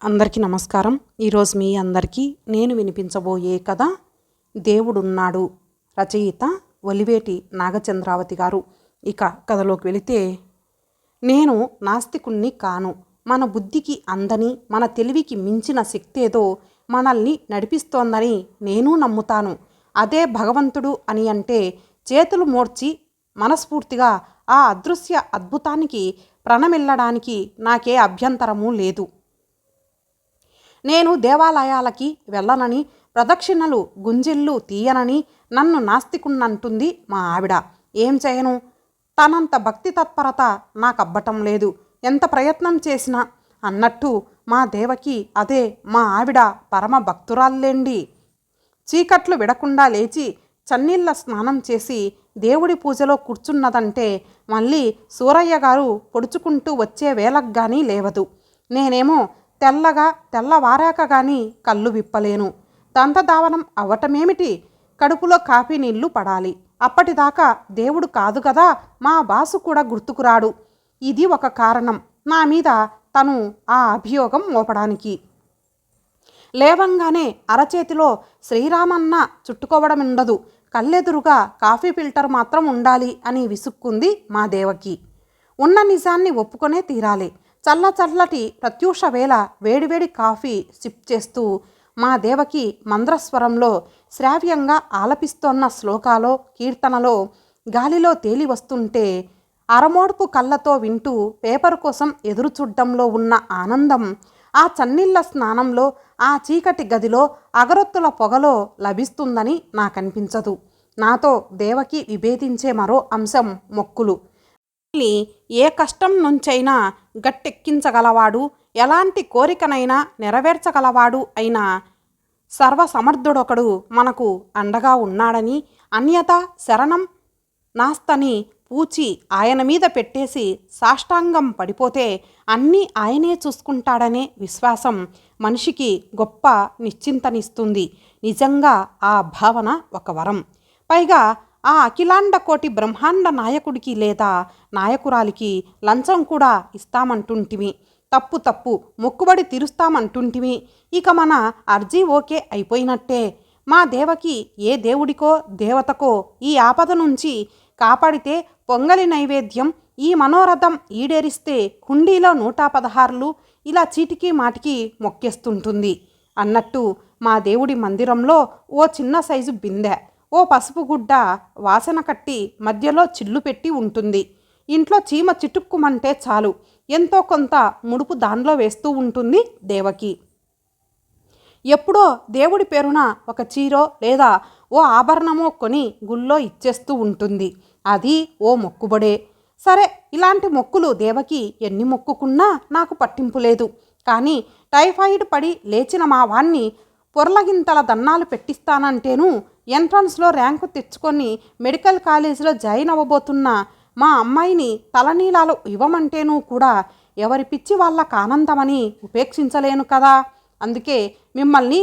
అందరికీ నమస్కారం. ఈరోజు మీ అందరికీ నేను వినిపించబోయే కథ దేవుడున్నాడు. రచయిత ఒలివేటి నాగచంద్రావతి గారు. ఇక కథలోకి వెళితే, నేను నాస్తికుణ్ణి కాను. మన బుద్ధికి అందని, మన తెలివికి మించిన శక్తేదో మనల్ని నడిపిస్తోందని నేను నమ్ముతాను. అదే భగవంతుడు అని అంటే చేతులు మోడ్చి మనస్ఫూర్తిగా ఆ అదృశ్య అద్భుతానికి ప్రణమిల్లడానికి నాకే అభ్యంతరము లేదు. నేను దేవాలయాలకి వెళ్ళనని, ప్రదక్షిణలు గుంజిళ్ళు తీయనని నన్ను నాస్తికున్నంటుంది మా ఆవిడ. ఏం చేయను? తనంత భక్తి తత్పరత నాకబ్బటం లేదు, ఎంత ప్రయత్నం చేసినా. అన్నట్టు మా దేవకి అదే మా ఆవిడ పరమ భక్తురాల్లేండి. చీకట్లు విడకుండా లేచి చన్నీళ్ళ స్నానం చేసి దేవుడి పూజలో కూర్చున్నదంటే మళ్ళీ సూరయ్య గారు పొడుచుకుంటూ వచ్చే వేళకు కానీ లేవదు. నేనేమో తెల్లవారాక కానీ కళ్ళు విప్పలేను. దంతధావనం అవ్వటమేమిటి, కడుపులో కాఫీ నీళ్లు పడాలి. అప్పటిదాకా దేవుడు కాదు కదా మా బాసు కూడా గుర్తుకురాడు. ఇది ఒక కారణం నా మీద తను ఆ అభియోగం మోపడానికి. లేవంగానే అరచేతిలో శ్రీరామన్న చుట్టుకోవడం ఉండదు, కళ్ళెదురుగా కాఫీ ఫిల్టర్ మాత్రం ఉండాలి అని విసుక్కుంది మా దేవకి. ఉన్న నిజాన్ని ఒప్పుకొనే తీరాలి. చల్లటి ప్రత్యూష వేళ వేడివేడి కాఫీ సిప్ చేస్తూ మా దేవకి మంద్రస్వరంలో శ్రావ్యంగా ఆలపిస్తోన్న శ్లోకాలో కీర్తనలో గాలిలో తేలి వస్తుంటే అరమోడ్పు కళ్ళతో వింటూ పేపర్ కోసం ఎదురుచూడ్డంలో ఉన్న ఆనందం ఆ చన్నీళ్ళ స్నానంలో, ఆ చీకటి గదిలో అగరొత్తుల పొగలో లభిస్తుందని నాకనిపించదు. నాతో దేవకి విభేదించే మరో అంశం మొక్కులు. ఏ కష్టం నుంచైనా గట్టెక్కించగలవాడు, ఎలాంటి కోరికనైనా నెరవేర్చగలవాడు అయిన సర్వసమర్థుడొకడు మనకు అండగా ఉన్నాడని, అన్యత శరణం నాస్తని పూచి ఆయన మీద పెట్టేసి సాష్టాంగం పడిపోతే అన్నీ ఆయనే చూసుకుంటాడనే విశ్వాసం మనిషికి గొప్ప నిశ్చింతనిస్తుంది. నిజంగా ఆ భావన ఒక వరం. పైగా ఆ అఖిలాండ కోటి బ్రహ్మాండ నాయకుడికి లేదా నాయకురాలికి లంచం కూడా ఇస్తామంటుంటిమి. తప్పు మొక్కుబడి తీరుస్తామంటుంటిమి. ఇక మన అర్జీ ఓకే అయిపోయినట్టే. మా దేవకి ఏ దేవుడికో దేవతకో ఈ ఆపద నుంచి కాపాడితే పొంగలి నైవేద్యం, ఈ మనోరథం ఈడేరిస్తే హుండీలో 116 ఇలా చీటికి మాటికి మొక్కేస్తుంటుంది. అన్నట్టు మా దేవుడి మందిరంలో ఓ చిన్న సైజు బిందె, ఓ పసుపు గుడ్డ వాసన కట్టి మధ్యలో చిల్లు పెట్టి ఉంటుంది. ఇంట్లో చీమ చిటుక్కుమంటే చాలు ఎంతో కొంత ముడుపు దానిలో వేస్తూ ఉంటుంది దేవకి. ఎప్పుడో దేవుడి పేరున ఒక చీరో లేదా ఓ ఆభరణమో కొని గుళ్ళో ఇచ్చేస్తూ ఉంటుంది. అది ఓ మొక్కుబడే. సరే, ఇలాంటి మొక్కులు దేవకి ఎన్ని మొక్కుకున్నా నాకు పట్టింపు లేదు. కానీ టైఫాయిడ్ పడి లేచిన మా వాణ్ణి పొర్లగింతల దన్నాలు పెట్టిస్తానంటేను, ఎంట్రన్స్లో ర్యాంకు తెచ్చుకొని మెడికల్ కాలేజీలో జాయిన్ అవ్వబోతున్న మా అమ్మాయిని తలనీలాలు ఇవ్వమంటేనూ కూడా ఎవరి పిచ్చి వాళ్ళకు ఆనందమని ఉపేక్షించలేను కదా. అందుకే మిమ్మల్ని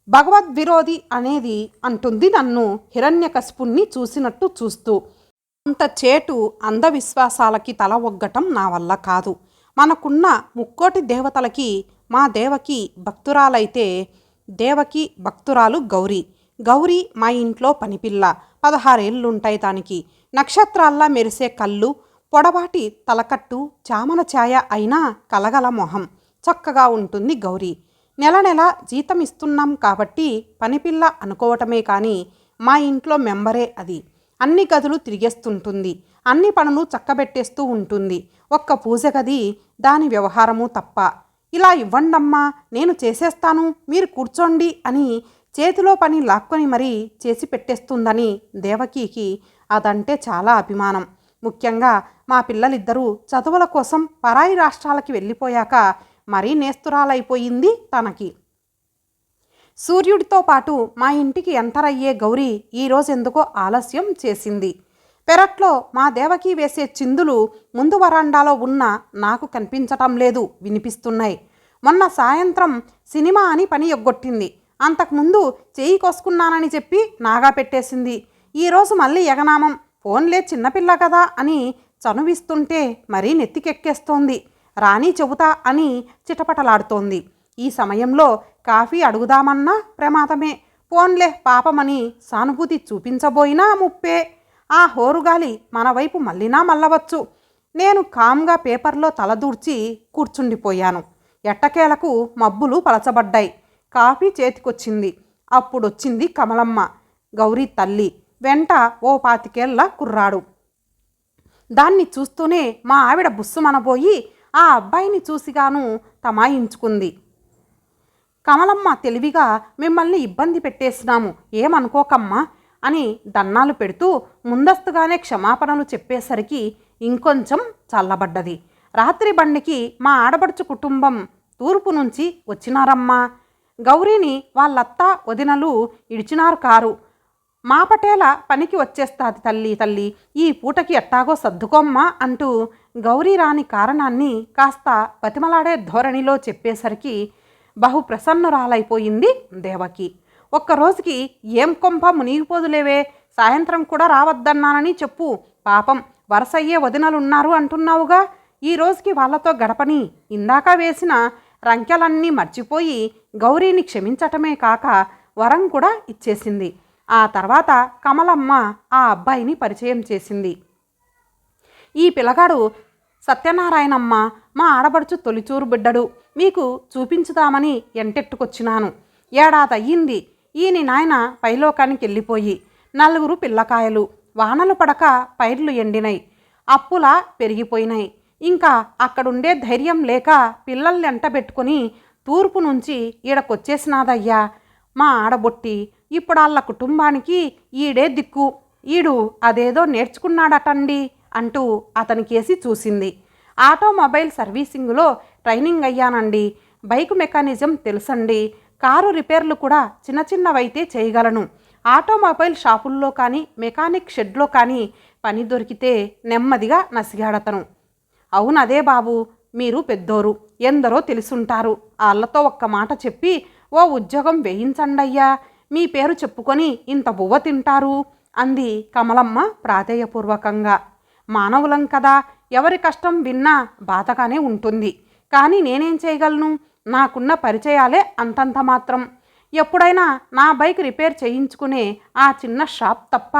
భగవద్విరోధి అనేది అంటుంది నన్ను హిరణ్యకశిపుణ్ణి చూసినట్టు చూస్తూ. అంత చేటు అంధవిశ్వాసాలకి తల ఒగ్గటం నా వల్ల కాదు. మనకున్న ముక్కోటి దేవతలకి మా దేవకి భక్తురాలైతే దేవకి భక్తురాలు గౌరీ. గౌరీ మా ఇంట్లో పనిపిల్ల. 16 ఏళ్ళుంటాయి దానికి. నక్షత్రాల్లా మెరిసే కళ్ళు, పొడవాటి తలకట్టు, చామన ఛాయ అయినా కలగల మొహం. చక్కగా ఉంటుంది గౌరీ. నెల జీతం ఇస్తున్నాం కాబట్టి పనిపిల్ల అనుకోవటమే కానీ మా ఇంట్లో మెంబరే అది. అన్ని గదులు తిరిగేస్తుంటుంది, అన్ని పనులు చక్కబెట్టేస్తూ ఉంటుంది. ఒక్క పూజ గది దాని వ్యవహారము తప్ప. ఇలా ఇవ్వండమ్మా, నేను చేసేస్తాను, మీరు కూర్చోండి అని చేతిలో పని లాక్కొని మరీ చేసి పెట్టేస్తుందని దేవకికి అదంటే చాలా అభిమానం. ముఖ్యంగా మా పిల్లలిద్దరూ చదువుల కోసం పరాయి రాష్ట్రాలకి వెళ్ళిపోయాక మరీ నేస్తురాలైపోయింది తనకి. సూర్యుడితో పాటు మా ఇంటికి ఎంటర్ అయ్యే గౌరీ ఈరోజెందుకో ఆలస్యం చేసింది. పెరట్లో మా దేవకి వేసే చిందులు ముందు వరాండాలో ఉన్న నాకు కనిపించటం లేదు, వినిపిస్తున్నాయి. మొన్న సాయంత్రం సినిమా అని పని ఎగ్గొట్టింది. అంతకుముందు చెయ్యి కోసుకున్నానని చెప్పి నాగా పెట్టేసింది. ఈరోజు మళ్ళీ ఎగనామం, ఫోన్లే చిన్నపిల్ల కదా అని చనువిస్తుంటే మరీ నెత్తికెక్కేస్తోంది. రాణి చెబుతా అని చిటపటలాడుతోంది. ఈ సమయంలో కాఫీ అడుగుదామన్నా ప్రమాదమే. పోన్లే పాపమని సానుభూతి చూపించబోయినా ముప్పే. ఆ హోరుగాలి మన వైపు మళ్ళినా మల్లవచ్చు. నేను కామ్గా పేపర్లో తలదూర్చి కూర్చుండిపోయాను. ఎట్టకేలకు మబ్బులు పలచబడ్డాయి. కాఫీ చేతికొచ్చింది. అప్పుడొచ్చింది కమలమ్మ, గౌరీ తల్లి, వెంట ఓ 25 కుర్రాడు. దాన్ని చూస్తూనే మా ఆవిడ బుస్సుమనబోయి ఆ అబ్బాయిని చూసిగాను తమాయించుకుంది. కమలమ్మ తెలివిగా, మిమ్మల్ని ఇబ్బంది పెట్టేసినాము, ఏమనుకోకమ్మా అని దన్నాలు పెడుతూ ముందస్తుగానే క్షమాపణలు చెప్పేసరికి ఇంకొంచెం చల్లబడ్డది. రాత్రి బండికి మా ఆడపడుచు కుటుంబం తూర్పు నుంచి వచ్చినారమ్మా. గౌరీని వాళ్ళత్త వదినలు ఇడిచినారు కారు. మా పటేల పనికి వచ్చేస్తాది తల్లి, ఈ పూటకి ఎట్టాగో సర్దుకోమ్మా అంటూ గౌరీ రాని కారణాన్ని కాస్త బతిమలాడే ధోరణిలో చెప్పేసరికి బహు ప్రసన్నురాలైపోయింది దేవకి. ఒక్కరోజుకి ఏం కొంప మునిగిపోదులేవే, సాయంత్రం కూడా రావద్దన్నానని చెప్పు. పాపం వరసయ్యే వదినలున్నారు అంటున్నావుగా, ఈ రోజుకి వాళ్ళతో గడపని. ఇందాక వేసిన రంకెలన్నీ మర్చిపోయి గౌరీని క్షమించటమే కాక వరం కూడా ఇచ్చేసింది. ఆ తర్వాత కమలమ్మ ఆ అబ్బాయిని పరిచయం చేసింది. ఈ పిల్లగాడు సత్యనారాయణమ్మ, మా ఆడబడుచు తొలిచూరు బిడ్డడు. మీకు చూపించుదామని ఎంటెట్టుకొచ్చినాను. ఏడాదయ్యింది ఈయన నాయన పైలోకానికి వెళ్ళిపోయి. 4 పిల్లకాయలు. వానలు పడక పైర్లు ఎండినై, అప్పులా పెరిగిపోయినాయి. ఇంకా అక్కడుండే ధైర్యం లేక పిల్లల్ని ఎంటబెట్టుకుని తూర్పు నుంచి ఈడకొచ్చేసినాదయ్యా మా ఆడబొట్టి. ఇప్పుడాళ్ళ కుటుంబానికి ఈడే దిక్కు. ఈడు అదేదో నేర్చుకున్నాడటండి అంటూ అతనికేసి చూసింది. ఆటోమొబైల్ సర్వీసింగ్లో ట్రైనింగ్ అయ్యానండి. బైకు మెకానిజం తెలుసండి. కారు రిపేర్లు కూడా చిన్నవైతే చేయగలను. ఆటోమొబైల్ షాపుల్లో కానీ మెకానిక్ షెడ్లో కానీ పని దొరికితే నెమ్మదిగా నసిగాడతను. అవునదే బాబు, మీరు పెద్దోరు, ఎందరో తెలుసుంటారు. వాళ్ళతో ఒక్క మాట చెప్పి ఓ ఉద్యోగం వేయించండయ్యా, మీ పేరు చెప్పుకొని ఇంత బువ్వ తింటారు అంది కమలమ్మ ప్రాధేయపూర్వకంగా. మానవులం కదా, ఎవరి కష్టం విన్నా బాధగానే ఉంటుంది. కానీ నేనేం చేయగలను? నాకున్న పరిచయాలే అంతంత మాత్రం. ఎప్పుడైనా నా బైక్ రిపేర్ చేయించుకునే ఆ చిన్న షాప్ తప్ప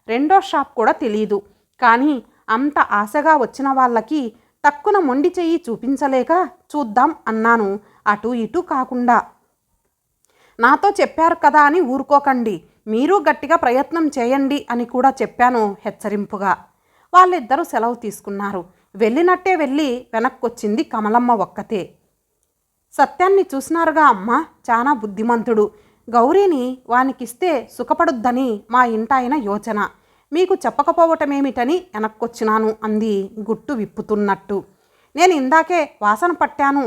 రెండో షాప్ కూడా తెలియదు. కానీ అంత ఆశగా వచ్చిన వాళ్ళకి తక్కున మొండి చెయ్యి చూపించలేక చూద్దాం అన్నాను, అటు ఇటు కాకుండా. నాతో చెప్పారు కదా అని ఊరుకోకండి, మీరు గట్టిగా ప్రయత్నం చేయండి అని కూడా చెప్పాను హెచ్చరింపుగా. వాళ్ళిద్దరూ సెలవు తీసుకున్నారు. వెళ్ళినట్టే వెళ్ళి వెనక్కొచ్చింది కమలమ్మ ఒక్కతే. సత్యాన్ని చూసినారుగా అమ్మ, చాలా బుద్ధిమంతుడు. గౌరీని వానికిస్తే సుఖపడుద్దని మా ఇంటాయన యోచన. మీకు చెప్పకపోవటమేమిటని వెనక్కొచ్చినాను అంది గుట్టు విప్పుతున్నట్టు. నేను ఇందాకే వాసన పట్టాను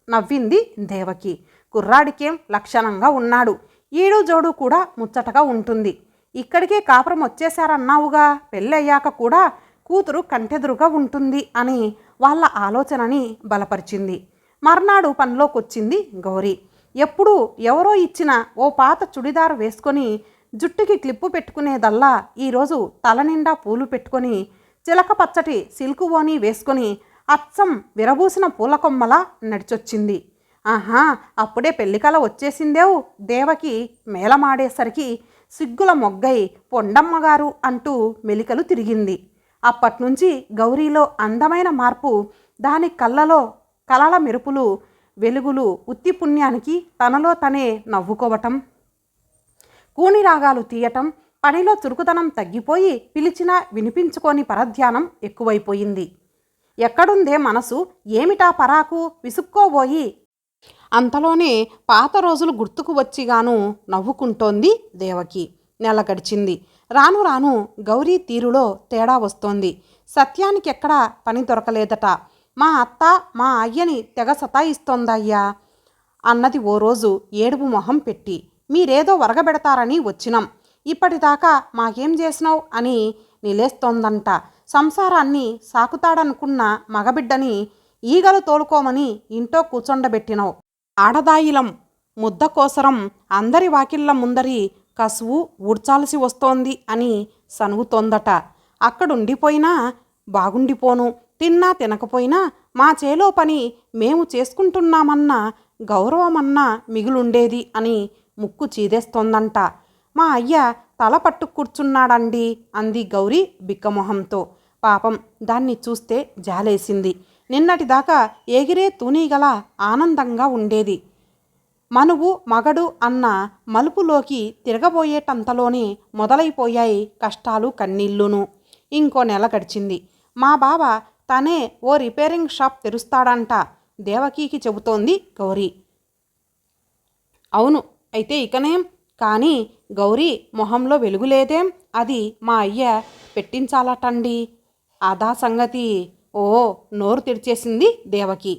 నవ్వింది దేవకి. కుర్రాడికేం లక్షణంగా ఉన్నాడు. ఈడు జోడు కూడా ముచ్చటగా ఉంటుంది. ఇక్కడికే కాపురం వచ్చేశారన్నావుగా, పెళ్ళయ్యాక కూడా కూతురు కంటెదురుగా ఉంటుంది అని వాళ్ళ ఆలోచనని బలపరిచింది. మర్నాడు పనిలోకొచ్చింది గౌరీ. ఎప్పుడూ ఎవరో ఇచ్చిన ఓ పాత చుడిదారు వేసుకొని జుట్టుకి క్లిప్పు పెట్టుకునేదల్లా ఈరోజు తలనిండా పూలు పెట్టుకొని చిలక పచ్చటి సిల్కు ఓని వేసుకొని అచ్చం విరబూసిన పూల కొమ్మలా నడిచొచ్చింది. ఆహా, అప్పుడే పెళ్ళికల వచ్చేసిందేవు. దేవకి మేళమాడేసరికి సిగ్గుల మొగ్గై పొండమ్మగారు అంటూ మెలికలు తిరిగింది. అప్పట్నుంచి గౌరీలో అందమైన మార్పు, దాని కళ్ళలో కలల మెరుపులు, వెలుగులు, ఉత్తి పుణ్యానికి తనలో తనే నవ్వుకోవటం, కూని రాగాలు తీయటం, పనిలో చురుకుతనం తగ్గిపోయి పిలిచినా వినిపించుకోని పరధ్యానం ఎక్కువైపోయింది. ఎక్కడుందే మనసు, ఏమిటా పరాకు విసుక్కోబోయి అంతలోనే పాత రోజులు గుర్తుకు వచ్చిగాను నవ్వుకుంటోంది దేవకి. నెల గడిచింది. రాను రాను గౌరీ తీరులో తేడా వస్తోంది. సత్యానికి ఎక్కడా పని దొరకలేదట. మా అత్త మా అయ్యని తెగ సతాయిస్తోందయ్యా అన్నది ఓ రోజు ఏడుపు మొహం పెట్టి. మీరేదో వరగబెడతారని వచ్చినాం, ఇప్పటిదాకా మాకేం చేసినావు అని నిలేస్తోందంట. సంసారాన్ని సాకుతాడనుకున్న మగబిడ్డని ఈగలు తోలుకోమని ఇంట్లో కూర్చొండబెట్టినావు. ఆడదాయిలం ముద్ద కోసరం అందరి వాకిళ్ళ ముందరి కసువు ఊడ్చాల్సి వస్తోంది అని సనుగుతోందట. అక్కడుండిపోయినా బాగుండిపోను, తిన్నా తినకపోయినా మా చేలో పని మేము చేసుకుంటున్నామన్న గౌరవమన్నా మిగులుండేది అని ముక్కు చీదేస్తోందంట. మా అయ్య తల పట్టు కూర్చున్నాడండి అంది గౌరీ బిక్కమొహంతో. పాపం దాన్ని చూస్తే జాలేసింది. నిన్నటిదాకా ఎగిరే తూనీగల ఆనందంగా ఉండేది. మనువు మగడు అన్న మలుపులోకి తిరగబోయేటంతలోనే మొదలైపోయాయి కష్టాలు కన్నీళ్ళును. ఇంకో నెల గడిచింది. మా బావ తనే ఓ రిపేరింగ్ షాప్ తెరుస్తాడంట దేవకీకి చెబుతోంది గౌరీ. అవును, అయితే ఇకనేం? కానీ గౌరీ మొహంలో వెలుగులేదేం? అది మా అయ్య పెట్టించాలటండి. అదా సంగతి. ఓ, నోరు తెరిచేసింది దేవకి.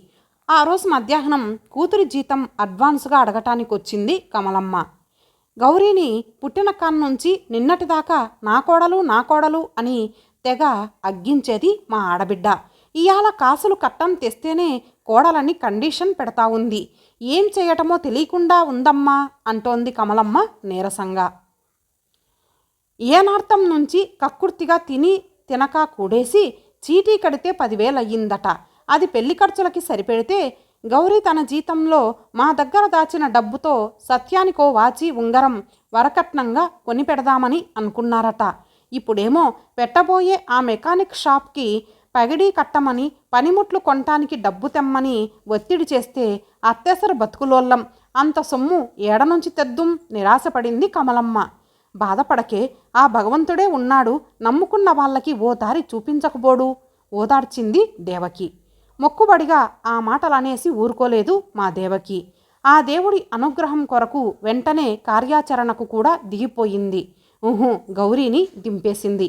ఆ రోజు మధ్యాహ్నం కూతురి జీతం అడ్వాన్స్గా అడగటానికొచ్చింది కమలమ్మ. గౌరీని పుట్టిన కాన్నుంచి నిన్నటిదాకా నా కోడలు అని తెగ అగ్గించేది మా ఆడబిడ్డ. ఇయాల కాసులు కట్టం తెస్తేనే కోడలని కండిషన్ పెడతా ఉంది. ఏం చేయటమో తెలియకుండా ఉందమ్మా అంటోంది కమలమ్మ నీరసంగా. ఏనార్థం నుంచి కక్కుర్తిగా తిని తినక కూడేసి చీటీ కడితే 10,000 అయ్యిందట. అది పెళ్లి ఖర్చులకి సరిపెడితే గౌరీ తన జీతంలో మా దగ్గర దాచిన డబ్బుతో సత్యానికో వాచి ఉంగరం వరకట్నంగా కొని పెడదామని అనుకున్నారట. ఇప్పుడేమో పెట్టబోయే ఆ మెకానిక్ షాప్కి పగిడీ కట్టమని పనిముట్లు కొనటానికి డబ్బు తెమ్మని ఒత్తిడి చేస్తే అత్తెసరు బతుకులోళ్ళం. అంత సొమ్ము ఏడ నుంచి తెద్దుం? నిరాశపడింది కమలమ్మ. బాధపడకే, ఆ భగవంతుడే ఉన్నాడు, నమ్ముకున్న వాళ్ళకి ఓ దారి చూపించకపోడు ఓదార్చింది దేవకి. మొక్కుబడిగా ఆ మాటలనేసి ఊరుకోలేదు మా దేవకి. ఆ దేవుడి అనుగ్రహం కొరకు వెంటనే కార్యాచరణకు కూడా దిగిపోయింది. గౌరీని దింపేసింది.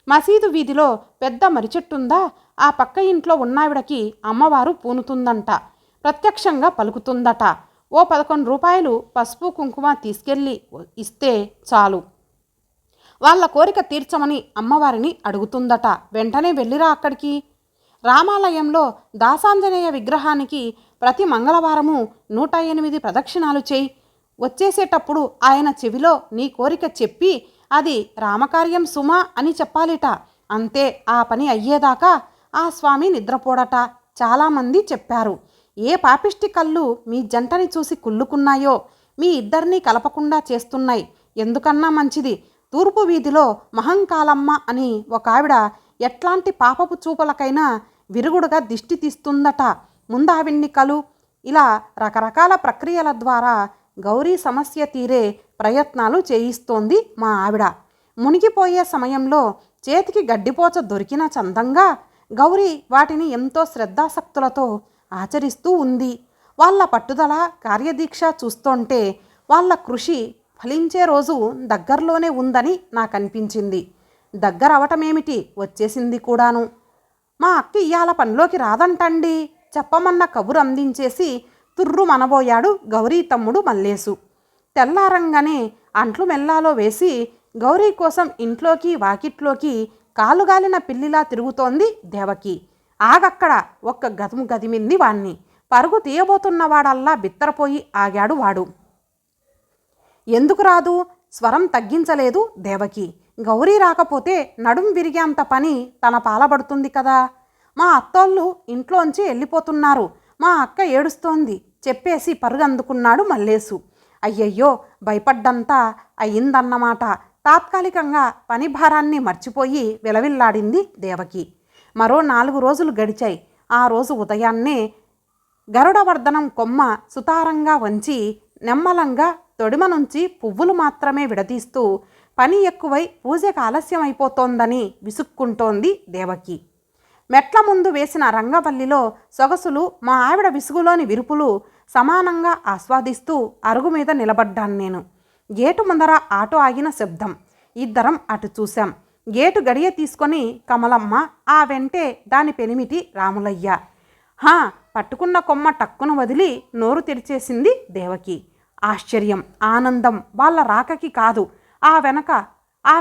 మసీదు వీధిలో పెద్ద మరిచెట్టుందా? ఆ పక్క ఇంట్లో ఉన్నావిడకి అమ్మవారు పూనుతుందంట, ప్రత్యక్షంగా పలుకుతుందట. ఓ 11 రూపాయలు పసుపు కుంకుమ తీసుకెళ్ళి ఇస్తే చాలు, వాళ్ళ కోరిక తీర్చమని అమ్మవారిని అడుగుతుందట. వెంటనే వెళ్ళిరా అక్కడికి. రామాలయంలో దాసాంజనేయ విగ్రహానికి ప్రతి మంగళవారము 108 ప్రదక్షిణాలు చేయి. వచ్చేసేటప్పుడు ఆయన చెవిలో నీ కోరిక చెప్పి అది రామకార్యం సుమా అని చెప్పాలిట. అంతే, ఆ పని అయ్యేదాకా ఆ స్వామి నిద్రపోడట. చాలామంది చెప్పారు. ఏ పాపిష్టి కళ్ళు మీ జంటని చూసి కుళ్ళుకున్నాయో, మీ ఇద్దరినీ కలపకుండా చేస్తున్నాయి. ఎందుకన్నా మంచిది, తూర్పు వీధిలో మహంకాలమ్మ అని ఒక ఆవిడ ఎట్లాంటి పాపపు చూపులకైనా విరుగుడుగా దిష్టి తీస్తుందట. ముందావిన్ని కలు. ఇలా రకరకాల ప్రక్రియల ద్వారా గౌరీ సమస్య తీరే ప్రయత్నాలు చేయిస్తోంది మా ఆవిడ. మునిగిపోయే సమయంలో చేతికి గడ్డిపోచ దొరికిన చందంగా గౌరీ వాటిని ఎంతో శ్రద్ధాసక్తులతో ఆచరిస్తూ ఉంది. వాళ్ళ పట్టుదల కార్యదీక్ష చూస్తుంటే వాళ్ళ కృషి ఫలించే రోజు దగ్గరలోనే ఉందని నాకు అనిపించింది. దగ్గర అవటమేమిటి, వచ్చేసింది కూడాను. మా అక్క ఇయ్యాల పనిలోకి రాదంటండి చెప్పమన్న కబురు అందించేసి తుర్రు మనబోయాడు గౌరీ తమ్ముడు మల్లేసు. తెల్లారంగానే అంట్లు మెల్లాలో వేసి గౌరీ కోసం ఇంట్లోకి వాకిట్లోకి కాలుగాలిన పిల్లిలా తిరుగుతోంది దేవకి. ఆగక్కడ, ఒక్క గదుము గదిమింది వాణ్ణి. పరుగు తీయబోతున్నవాడల్లా బిత్తరపోయి ఆగాడు వాడు. ఎందుకు రాదు? స్వరం తగ్గించలేదు దేవకి. గౌరీ రాకపోతే నడుం విరిగేంత పని తన పాలబడుతుంది కదా. మా అత్తోళ్ళు ఇంట్లోంచి వెళ్ళిపోతున్నారు, మా అక్క ఏడుస్తోంది చెప్పేసి పరుగందుకున్నాడు మల్లేసు. అయ్యయ్యో, భయపడ్డంతా అయిందన్నమాట. తాత్కాలికంగా పని భారాన్ని మర్చిపోయి విలవిల్లాడింది దేవకి. మరో 4 రోజులు గడిచాయి. ఆ రోజు ఉదయాన్నే గరుడవర్ధనం కొమ్మ సుతారంగా వంచి నెమ్మలంగా తొడిమ నుంచి పువ్వులు మాత్రమే విడదీస్తూ పని ఎక్కువై పూజకు ఆలస్యమైపోతోందని విసుక్కుంటోంది దేవకి. మెట్ల ముందు వేసిన రంగవల్లిలో సొగసులు, మా ఆవిడ విసుగులోని విరుపులు సమానంగా ఆస్వాదిస్తూ అరుగు మీద నిలబడ్డాను నేను. గేటు ముందర ఆటో ఆగిన శబ్దం. ఇద్దరం అటు చూశాం. గేటు గడియ తీసుకొని కమలమ్మ, ఆ వెంటే దాని పెనిమిటి రాములయ్య. పట్టుకున్న కొమ్మ టక్కును వదిలి నోరు తెరిచేసింది దేవకి. ఆశ్చర్యం, ఆనందం వాళ్ళ రాకకి కాదు, ఆ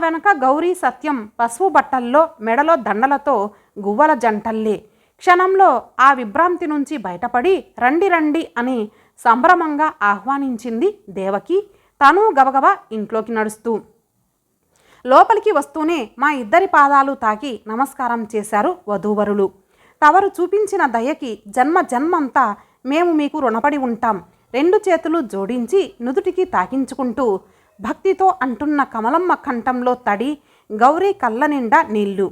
వెనక గౌరీ సత్యం పసుపు బట్టల్లో మెడలో దండలతో గువ్వల జంటల్లే. క్షణంలో ఆ విభ్రాంతి నుంచి బయటపడి రండి రండి అని సంభ్రమంగా ఆహ్వానించింది దేవకి. తను గబగబా ఇంట్లోకి నడుస్తూ లోపలికి వస్తూనే మా ఇద్దరి పాదాలు తాకి నమస్కారం చేశారు వధూవరులు. తవరు చూపించిన దయకి జన్మ జన్మంతా మేము మీకు రుణపడి ఉంటాం. 2 చేతులు జోడించి నుదుటికి తాకించుకుంటూ భక్తితో అంటున్న కమలమ్మ కంఠంలో తడి, గౌరీ కళ్ళ నిండా నీళ్లు.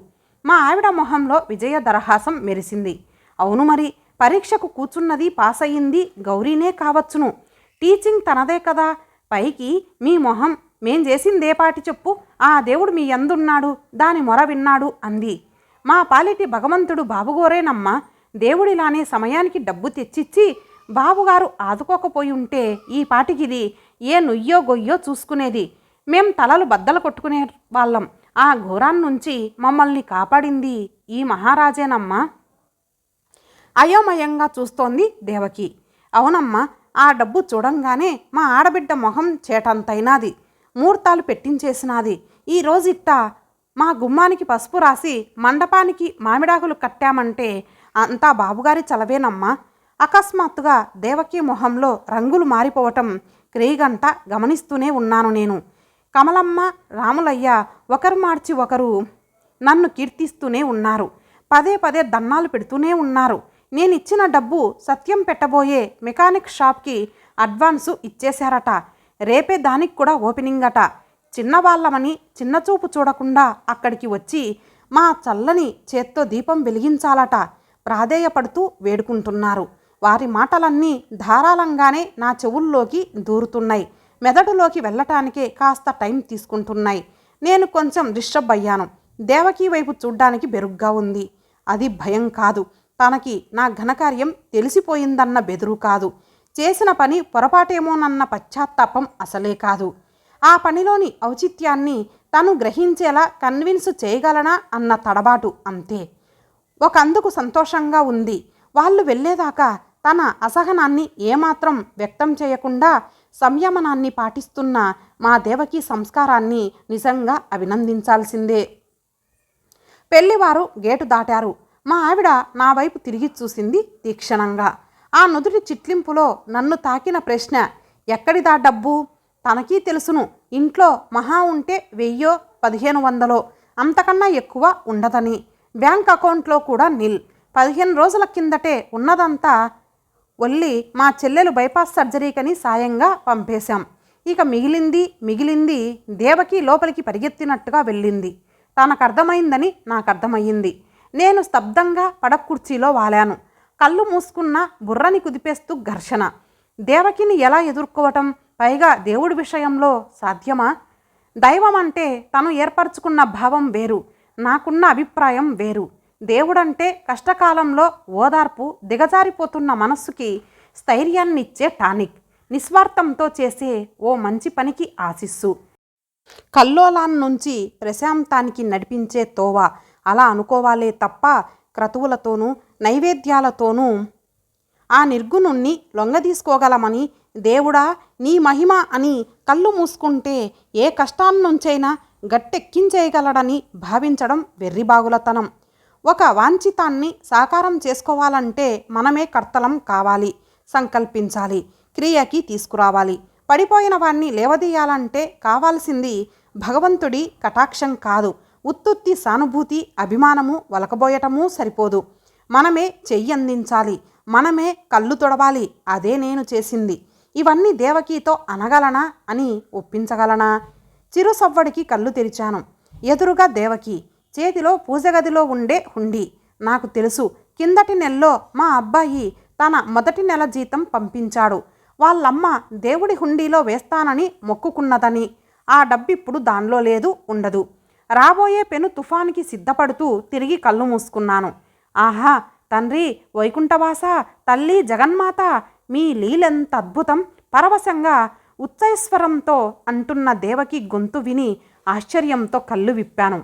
మా ఆవిడ మొహంలో విజయ దరహాసం మెరిసింది. అవును మరి, పరీక్షకు కూర్చున్నది పాస్ అయ్యింది గౌరీనే కావచ్చును. టీచింగ్ తనదే కదా. పైకి మీ మొహం మేం చేసిందేపాటి చెప్పు, ఆ దేవుడు మీ యందున్నాడు, దాని మొర విన్నాడు అంది. మా పాలిటి భగవంతుడు బాబుగోరేనమ్మా. దేవుడిలానే సమయానికి డబ్బు తెచ్చిచ్చి బాబుగారు ఆదుకోకపోయి ఉంటే ఈ పాటికిది ఏ నుయ్యో గొయ్యో చూసుకునేది. మేం తలలు బద్దలు కొట్టుకునే వాళ్ళం. ఆ ఘోరాన్నుంచి మమ్మల్ని కాపాడింది ఈ మహారాజేనమ్మా. అయోమయంగా చూస్తోంది దేవకి. అవునమ్మా, ఆ డబ్బు చూడంగానే మా ఆడబిడ్డ మొహం చేటంతైనాది, ముహూర్తాలు పెట్టించేసినాది. ఈ రోజిట్ట మా గుమ్మానికి పసుపు రాసి మండపానికి మామిడాకులు కట్టామంటే అంతా బాబుగారి చలవేనమ్మా. అకస్మాత్తుగా దేవకి మొహంలో రంగులు మారిపోవటం క్రేగంట గమనిస్తూనే ఉన్నాను నేను. కమలమ్మ, రాములయ్య ఒకరు మార్చి ఒకరు నన్ను కీర్తిస్తూనే ఉన్నారు. పదే పదే దన్నాలు పెడుతూనే ఉన్నారు. నేనిచ్చిన డబ్బు సత్యం పెట్టబోయే మెకానిక్ షాప్కి అడ్వాన్సు ఇచ్చేశారట. రేపే దానికి కూడా ఓపెనింగ్ అట. చిన్నవాళ్ళమని చిన్నచూపు చూడకుండా అక్కడికి వచ్చి మా చల్లని చేత్తో దీపం వెలిగించాలట. ప్రాధేయపడుతూ వేడుకుంటున్నారు. వారి మాటలన్నీ ధారాళంగానే నా చెవుల్లోకి దూరుతున్నాయి. మెదడులోకి వెళ్ళటానికే కాస్త టైం తీసుకుంటున్నాయి. నేను కొంచెం డిస్టర్బ్ అయ్యాను. దేవకి వైపు చూడ్డానికి బెరుగ్గా ఉంది. అది భయం కాదు, తనకి నా ఘనకార్యం తెలిసిపోయిందన్న బెదురు కాదు, చేసిన పని పొరపాటేమోనన్న పశ్చాత్తాపం అసలే కాదు. ఆ పనిలోని ఔచిత్యాన్ని తను గ్రహించేలా కన్విన్స్ చేయగలనా అన్న తడబాటు అంతే. ఒకందుకు సంతోషంగా ఉంది. వాళ్ళు వెళ్ళేదాకా తన అసహనాన్ని ఏమాత్రం వ్యక్తం చేయకుండా సంయమనాన్ని పాటిస్తున్న మా దేవకి సంస్కారాన్ని నిజంగా అభినందించాల్సిందే. పెళ్లివారు గేటు దాటారు. మా ఆవిడ నా వైపు తిరిగి చూసింది తీక్షణంగా. ఆ నుదుటి చిట్లింపులో నన్ను తాకిన ప్రశ్న, ఎక్కడిదా డబ్బు? తనకీ తెలుసును, ఇంట్లో మహా ఉంటే 1000 1500 అంతకన్నా ఎక్కువ ఉండదని. బ్యాంక్ అకౌంట్లో కూడా నిల్. 15 రోజుల కిందటే ఉన్నదంతా ఒల్లి మా చెల్లెలు బైపాస్ సర్జరీకని సాయంగా పంపేశాం. ఇక మిగిలింది దేవకి లోపలికి పరిగెత్తినట్టుగా వెళ్ళింది. తనకర్థమైందని నాకర్థమయ్యింది. నేను స్తబ్దంగా పడకుర్చీలో వాలాను. కళ్ళు మూసుకున్న బుర్రని కుదిపేస్తూ ఘర్షణ. దేవకిని ఎలా ఎదుర్కోవటం? పైగా దేవుడి విషయంలో సాధ్యమా? దైవం అంటే తను ఏర్పరచుకున్న భావం వేరు, నాకున్న అభిప్రాయం వేరు. దేవుడంటే కష్టకాలంలో ఓదార్పు, దిగజారిపోతున్న మనస్సుకి స్థైర్యాన్నిచ్చే టానిక్, నిస్వార్థంతో చేసే ఓ మంచి పనికి ఆశిస్సు, కల్లోలాన్నుంచి ప్రశాంతానికి నడిపించే తోవ. అలా అనుకోవాలే తప్ప క్రతువులతోనూ నైవేద్యాలతోనూ ఆ నిర్గుణుణ్ణి లొంగదీసుకోగలమని, దేవుడా నీ మహిమ అని కళ్ళు మూసుకుంటే ఏ కష్టాన్నుంచైనా గట్టెక్కించేయగలడని భావించడం వెర్రిబాగులతనం. ఒక వాంఛితాన్ని సాకారం చేసుకోవాలంటే మనమే కర్తలం కావాలి, సంకల్పించాలి, క్రియకి తీసుకురావాలి. పడిపోయిన వాణ్ణి లేవదీయాలంటే కావాల్సింది భగవంతుడి కటాక్షం కాదు, ఉత్తుత్తి సానుభూతి, అభిమానము వలకబోయటమూ సరిపోదు. మనమే చెయ్యందించాలి, మనమే కళ్ళు తొడవాలి. అదే నేను చేసింది. ఇవన్నీ దేవకితో అనగలనా అని ఒప్పించగలనా? చిరుసవ్వడికి కళ్ళు తెరిచాను. ఎదురుగా దేవకి, చేతిలో పూజగదిలో ఉండే హుండీ. నాకు తెలుసు, కిందటి నెలలో మా అబ్బాయి తన మొదటి నెల జీతం పంపించాడు. వాళ్ళమ్మ దేవుడి హుండీలో వేస్తానని మొక్కుకున్నదని. ఆ డబ్బిప్పుడు దానిలో లేదు, ఉండదు. రాబోయే పెను తుఫానికి సిద్ధపడుతూ తిరిగి కళ్ళు మూసుకున్నాను. ఆహా, తండ్రి వైకుంఠవాస, తల్లి జగన్మాత, మీ లీలెంత అద్భుతం! పరవశంగా ఉచ్చైస్వరంతో అంటున్న దేవకి గొంతు విని ఆశ్చర్యంతో కళ్ళు విప్పాను.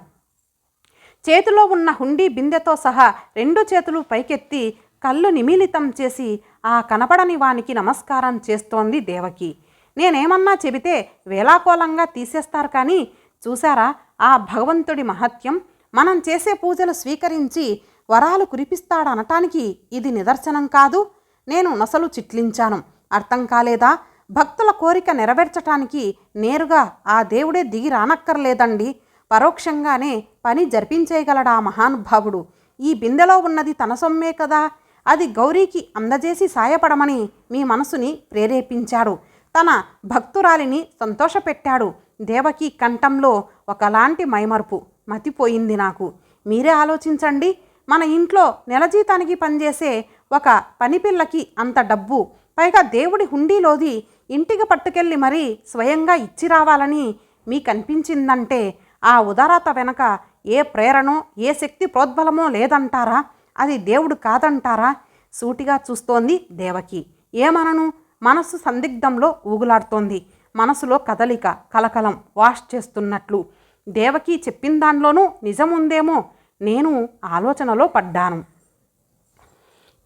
చేతిలో ఉన్న హుండీ బిందెతో సహా 2 చేతులు పైకెత్తి కళ్ళు నిమీలితం చేసి ఆ కనపడని వానికి నమస్కారం చేస్తోంది దేవకి. నేనేమన్నా చెబితే వేలాకోలంగా తీసేస్తారు కానీ, చూసారా ఆ భగవంతుడి మహత్యం? మనం చేసే పూజలు స్వీకరించి వరాలు కురిపిస్తాడనటానికి ఇది నిదర్శనం కాదు. నేను నొసలు చిట్లించాను. అర్థం కాలేదా? భక్తుల కోరిక నెరవేర్చటానికి నేరుగా ఆ దేవుడే దిగి రానక్కర్లేదండి. పరోక్షంగానే పని జరిపించేయగలడా మహానుభావుడు. ఈ బిందెలో ఉన్నది తన సొమ్మే కదా, అది గౌరీకి అందజేసి సాయపడమని మీ మనసుని ప్రేరేపించాడు. తన భక్తురాలిని సంతోషపెట్టాడు. దేవకి కంఠంలో ఒకలాంటి మైమరుపు. మతిపోయింది నాకు. మీరే ఆలోచించండి. మన ఇంట్లో నెల జీతానికి పనిచేసే ఒక పనిపిల్లకి అంత డబ్బు, పైగా దేవుడి హుండీలోది ఇంటికి పట్టుకెళ్ళి మరీ స్వయంగా ఇచ్చి రావాలని మీకు అనిపించిందంటే ఆ ఉదారత వెనక ఏ ప్రేరణో ఏ శక్తి ప్రోద్బలమో లేదంటారా? అది దేవుడు కాదంటారా? సూటిగా చూస్తోంది దేవకి. ఏమనను? మనస్సు సందిగ్ధంలో ఊగులాడుతోంది. మనసులో కదలిక, కలకలం వాష్ చేస్తున్నట్లు. దేవకి చెప్పిన దానిలోనూ నిజముందేమో నేను ఆలోచనలో పడ్డాను.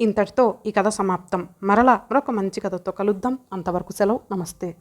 ఇంతటితో ఈ కథ సమాప్తం. మరలా మరొక మంచి కథతో కలుద్దాం. అంతవరకు సెలవు. నమస్తే.